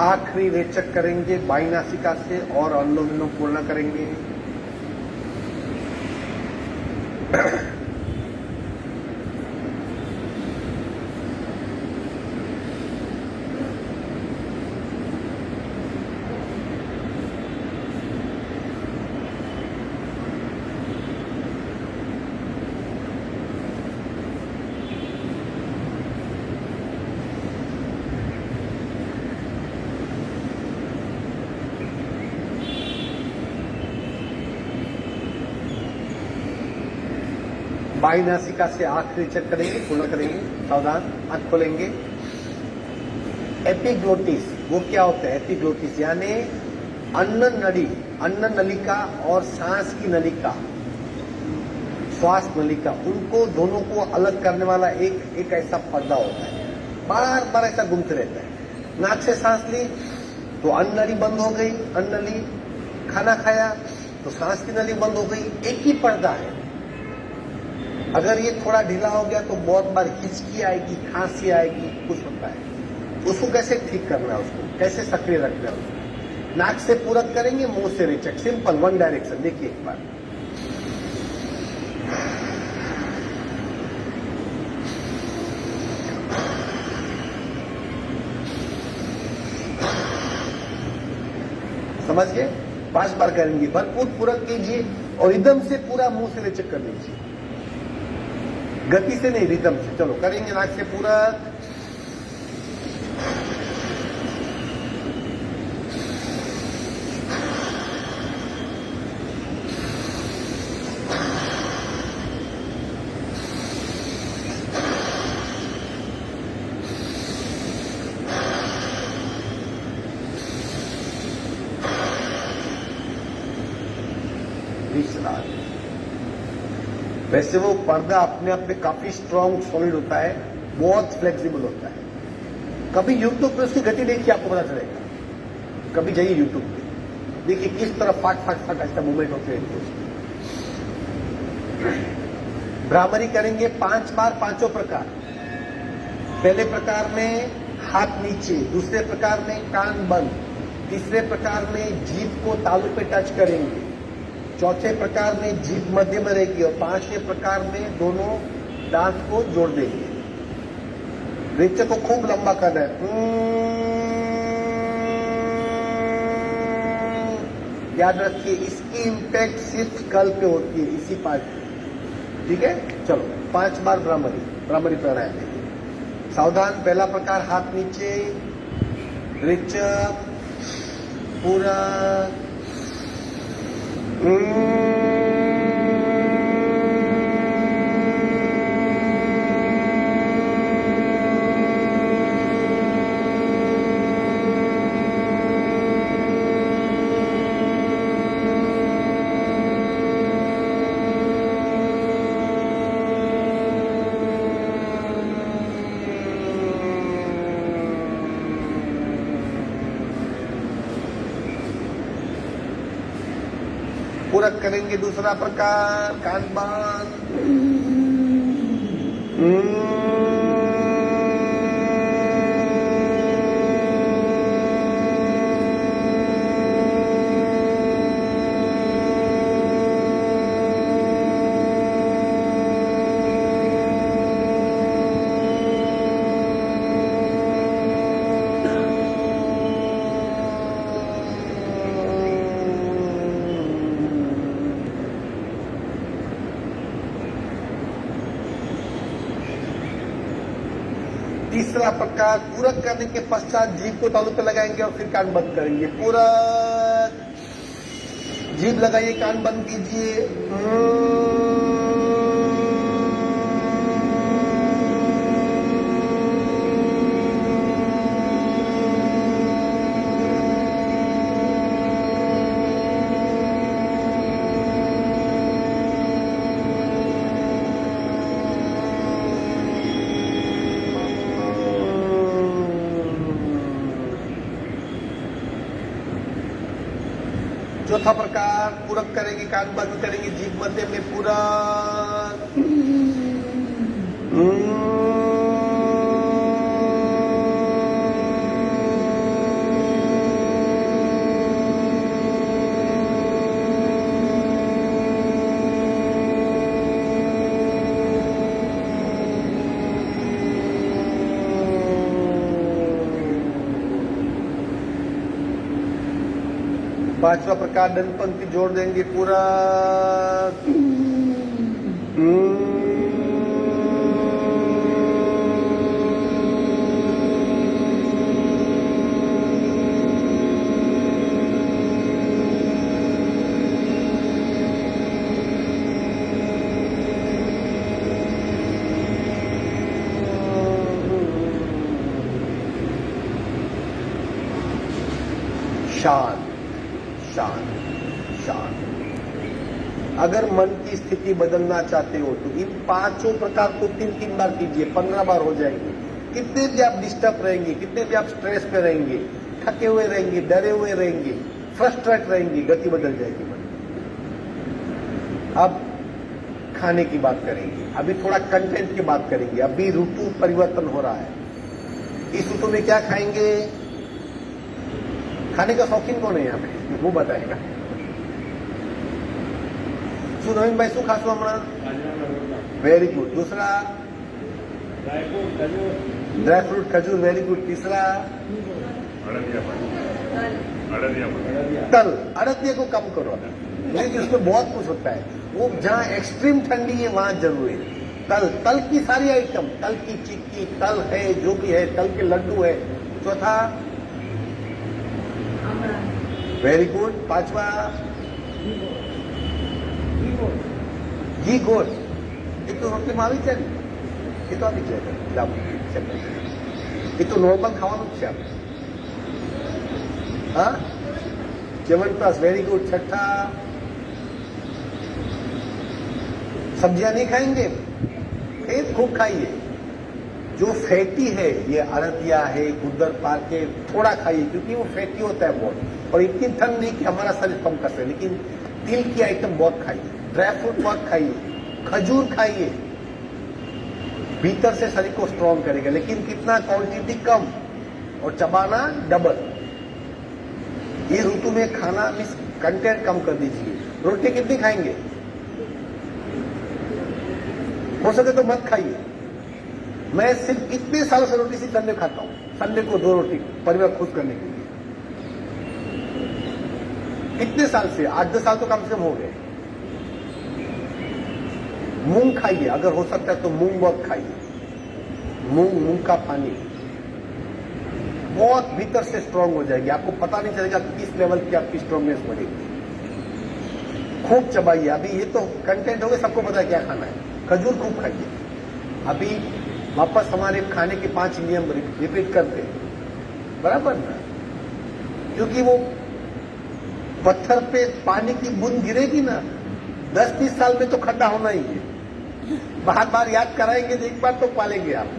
आखिरी रेचक करेंगे बाई नासिका से और अनुलोम विलोम पूर्ण करेंगे। बाई नासिका से आखिरी चेक करेंगे, पूर्ण करेंगे। सावधान, आंख खोलेंगे। एपिग्लोटिस, वो क्या होता है? एपिग्लोटिस यानी अन्न नली, अन्न नलिका और सांस की नलिका, श्वास नलिका, उनको दोनों को अलग करने वाला एक ऐसा पर्दा होता है, बार बार ऐसा घूमते रहता है। नाक से सांस ली तो अन्न नली बंद हो गई, अन्न नली, खाना खाया तो सांस की नली बंद हो गई, एक ही पर्दा है। अगर ये थोड़ा ढीला हो गया तो बहुत बार हिचकी आएगी, खांसी आएगी, कुछ होता है। उसको कैसे ठीक करना है, उसको कैसे सक्रिय रखना है उसको? नाक से पूरक करेंगे, मुंह से रेचक, सिंपल, वन डायरेक्शन। देखिए एक बार, समझ गए? 5 बार करेंगे, भरपूर पूरक कीजिए और रिदम से पूरा मुंह से रेचक कर लीजिए, गति से नहीं, रिदम से। चलो करेंगे, नाक से पूरक, विश्राम। वैसे वो पर्दा अपने आप में काफी स्ट्रांग सॉलिड होता है, बहुत फ्लेक्सिबल होता है। कभी यूट्यूब पे उसकी गति देखिए, आपको पता चलेगा। कभी जाइए यूट्यूब पे, देखिए किस तरह फाट फाट फाट ऐसा मूवमेंट होते रहते हैं। भ्रामरी करेंगे 5 बार, 5 प्रकार। पहले प्रकार में हाथ नीचे, दूसरे प्रकार में कान बंद, तीसरे प्रकार में जीभ को तालू पे टच करेंगे, चौथे प्रकार में जीभ मध्य में रहेगी और 5वें प्रकार में दोनों दांत को जोड़ देंगे। रेचक को खूब लंबा करना है। याद रखिए, इसकी इंपैक्ट सिर्फ स्कल पे होती है, इसी पार्ट पे। ठीक है, चलो 5 बार भ्रामरी प्राणायाम देखिए। सावधान, पहला प्रकार हाथ नीचे, रेचक पूरा, पूरक करेंगे। दूसरा प्रकार, कान बांध, तीसरा प्रकार, पूरक करने के पश्चात जीभ को तालू पे लगाएंगे और फिर कान बंद करेंगे। पूरक, जीभ लगाइए, कान बंद कीजिए। चौथा प्रकार, पूरक करेंगे, कान बंद करेंगे, जीभ मध्य में पूरक। पांचवा प्रकार दंत पंक्ति जोड़ देंगे पूरा। शांत शांत शांत। अगर मन की स्थिति बदलना चाहते हो तो इन पांचों प्रकार को 3-3 बार कीजिए, 15 बार हो जाएंगे। कितने भी आप डिस्टर्ब रहेंगे, कितने भी आप स्ट्रेस पे रहेंगे, थके हुए रहेंगे, डरे हुए रहेंगे, फ्रस्ट्रेट रहेंगे, गति बदल जाएगी मन की। अब खाने की बात करेंगे, अभी थोड़ा कंटेंट की बात करेंगे। अभी ऋतु परिवर्तन हो रहा है। इस ऋतु में क्या खाएंगे? खाने का शौकीन कौन है यहाँ पे? वो बताएगा। શું નવીનભાઈ શું ખાશો હમણાં? Very good. दूसरा ड्राई फ्रूट खजूर, वेरी गुड। तीसरा तल। अड़दिया को कम करो, लेकिन उसमें बहुत कुछ होता है। वो जहाँ एक्सट्रीम ठंडी है वहां जरूर है। तल, तल की सारी आइटम, तल की चिक्की, तल है जो भी है, तल के लड्डू है। चौथा वेरी गुड। पांचवा घी गोल। ये तो रोटली में આવી છે ને? એ તો આવી જાય। એ તો નોર્મલ ખાવાનું જ છે। હા, च्यवनप्राश, वेरी गुड। छठा सब्जियां नहीं खाएंगे, फिर खूब खाइए। जो फैटी है, ये अड़दिया है, गुदर पार के, थोड़ा खाइए क्योंकि वो फैटी होता है बहुत। और इतनी ठंड नहीं कि हमारा शरीर कम कर सके, लेकिन तिल की आइटम बहुत खाइए, ड्राई फ्रूट बहुत खाइए, खजूर खाइए। भीतर से शरीर को स्ट्रांग करेगा, लेकिन कितना? क्वांटिटी कम और चबाना डबल। ये ऋतु में खाना मीन्स कंटेंट कम कर दीजिए। रोटी कितनी खाएंगे? हो सके तो मत खाइए। मैं सिर्फ इतने सालों से रोटी सिर्फ संडे खाता हूं। संडे को 2 रोटी, परिवार खुश करने के लिए। कितने साल से? 8-10 साल तो कम से कम हो गए। मूंग खाइए, अगर हो सकता है तो मूंग बहुत खाइए। मूंग का पानी बहुत भीतर से स्ट्रांग हो जाएगी, आपको पता नहीं चलेगा किस लेवल की आपकी स्ट्रांगनेस बढ़ेगी। खूब चबाइए। अभी ये तो कंटेंट हो गया, सबको पता है क्या खाना है। खजूर खूब खाइए। अभी वापस हमारे खाने के 5 नियम रिपीट करते हैं, बराबर ना? क्योंकि वो पत्थर पे पानी की बूंद गिरेगी ना, 10-20 साल में तो खड्डा होना ही है। बार बार याद कराएंगे तो एक बार तो पालेंगे आप।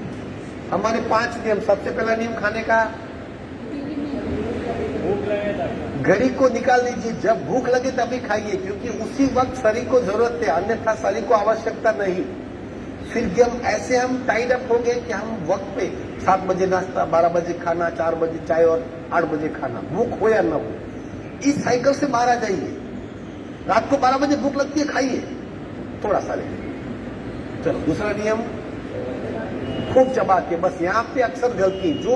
हमारे 5 नियम। सबसे पहला नियम खाने का, घड़ी को निकाल दीजिए, जब भूख लगे तभी खाइए, क्योंकि उसी वक्त शरीर को जरूरत है, अन्यथा शरीर को आवश्यकता नहीं। फिर जब ऐसे हम टाइड अप हो गए कि हम वक्त पे 7 बजे नाश्ता, 12 बजे खाना, 4 बजे चाय और 8 बजे खाना, भूख हो या न हो, इस साइकिल से बाहर आ जाइए। रात को 12 बजे भूख लगती है, खाइए थोड़ा सा लेके। चलो दूसरा नियम, खूब चबा के। बस यहाँ पे अक्सर गलती, जो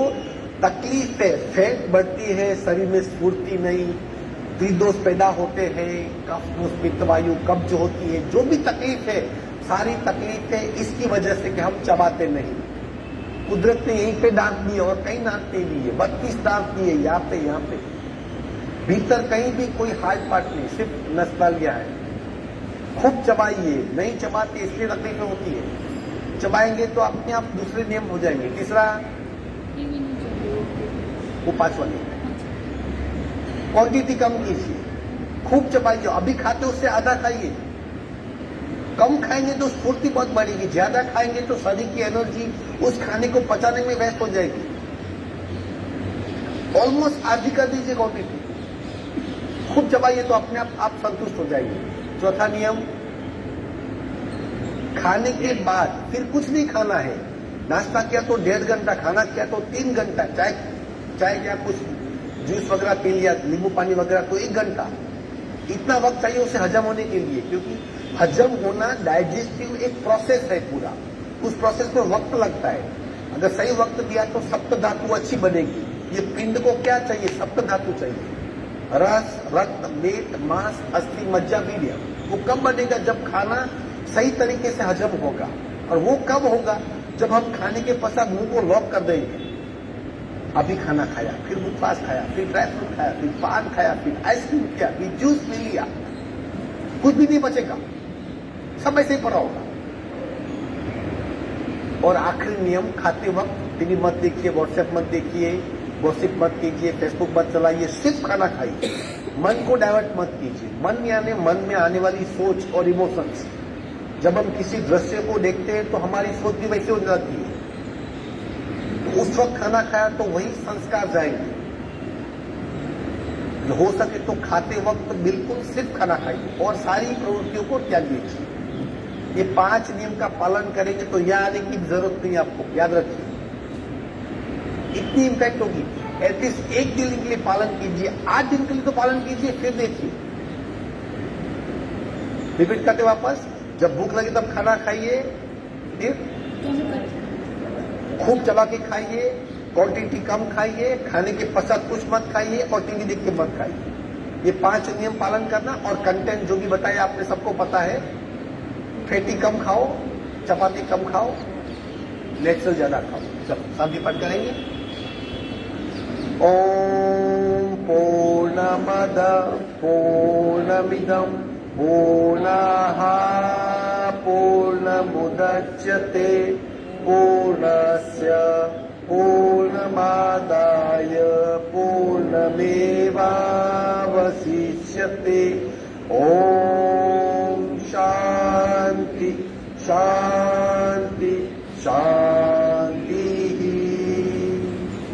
तकलीफ है, फैट बढ़ती है, शरीर में स्फूर्ति नहीं, त्रिदोष पैदा होते हैं, कफ दोष, पित्त वायु, कब्ज होती है, जो भी तकलीफ है, सारी तकलीफ है इसकी वजह से कि हम चबाते नहीं। कुदरत ने यहीं पे डांट दी है और कहीं डांटते भी है। 32 डांट दी है, यहाँ पे भीतर कहीं भी कोई हार्ड पार्ट नहीं, सिर्फ नस डाल गया है। खूब चबाइए। नहीं चबाते इसलिए तकलीफें होती है। चबाएंगे तो अपने आप दूसरे नियम हो जाएंगे। तीसरा, वो 5वां नियम है, क्वांटिटी कम कीजिए। खूब चबाइए। अभी खाते उससे आधा खाइए। कम खाएंगे तो स्फूर्ति बहुत बढ़ेगी, ज्यादा खाएंगे तो शरीर की एनर्जी उस खाने को पचाने में वेस्ट हो जाएगी। ऑलमोस्ट आधी कर दीजिए क्वांटिटी। खूब चबाइए तो अपने आप संतुष्ट हो जाएंगे। चौथा नियम, खाने के बाद फिर कुछ नहीं खाना है। नाश्ता किया तो 1.5 घंटा, खाना किया तो 3 घंटा, चाय क्या कुछ जूस वगैरह पी लिया, नींबू पानी वगैरह, तो 1 घंटा। इतना वक्त चाहिए उसे हजम होने के लिए, क्योंकि हजम होना डाइजेस्टिव एक प्रोसेस है पूरा। उस प्रोसेस में वक्त लगता है। अगर सही वक्त दिया तो सप्त धातु अच्छी बनेगी। ये पिंड को क्या चाहिए? सप्त धातु चाहिए। रस, रक्त, मेद, मांस, अस्थि, मज्जा, वीर्य वो कब बनेगा? जब खाना सही तरीके से हजम होगा। और वो कब होगा? जब हम खाने के पश्चात मुंह को लॉक कर देंगे। अभी खाना खाया, फिर मुखवास खाया, फिर ड्राई फ्रूट खाया, फिर पान खाया, फिर आइसक्रीम किया, फिर जूस पी लिया, कुछ भी नहीं बचेगा, सब ऐसे ही पड़ा होगा। और आखिरी नियम, खाते वक्त टीवी मत देखिए, व्हाट्सएप मत देखिए, गॉसिप मत कीजिए, फेसबुक मत चलाइए, सिर्फ खाना खाइए। मन को डाइवर्ट मत कीजिए। मन में आने वाली सोच और इमोशंस, जब हम किसी दृश्य को देखते हैं तो हमारी सोच भी वैसे हो जाती है। तो उस वक्त खाना खाया तो वही संस्कार जाएंगे। हो सके तो खाते वक्त बिल्कुल सिर्फ खाना खाइए और सारी प्रवृत्तियों को त्याग दीजिए। ये 5 नियम का पालन करेंगे तो यहाँ आने की जरूरत नहीं आपको, याद रखिए। इतनी इंपैक्ट होगी। एटलीस्ट एक दिन के लिए पालन कीजिए, 8 दिन के लिए तो पालन कीजिए, फिर देखिए। रिपीट करते वापस, जब भूख लगे तब खाना खाइए, फिर खूब चबा के खाइए, क्वांटिटी कम खाइए, खाने के पश्चात कुछ मत खाइए और टीवी देख के मत खाइए। ये 5 नियम पालन करना। और कंटेंट जो भी बताया आपने सबको पता है। फैटी कम खाओ, चपाती कम खाओ, नेचुरल ज्यादा खाओ। चलो शांति पाठ करेंगे। ओम पूर्णमद पूर्णमिदं पूर्णाः पूर्णमुदच्यते पूर्णस्य पूर्णमादाय पूर्णमेवावशिष्यते। ओम शांति शांति शांति।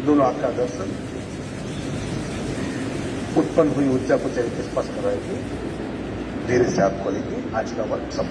दोनों आंख का दर्शन, उत्पन्न हुई ऊर्जा को चरित्र स्पष्ट कराएगी। धीरे से आप खोलेंगे। आज का वर्क सब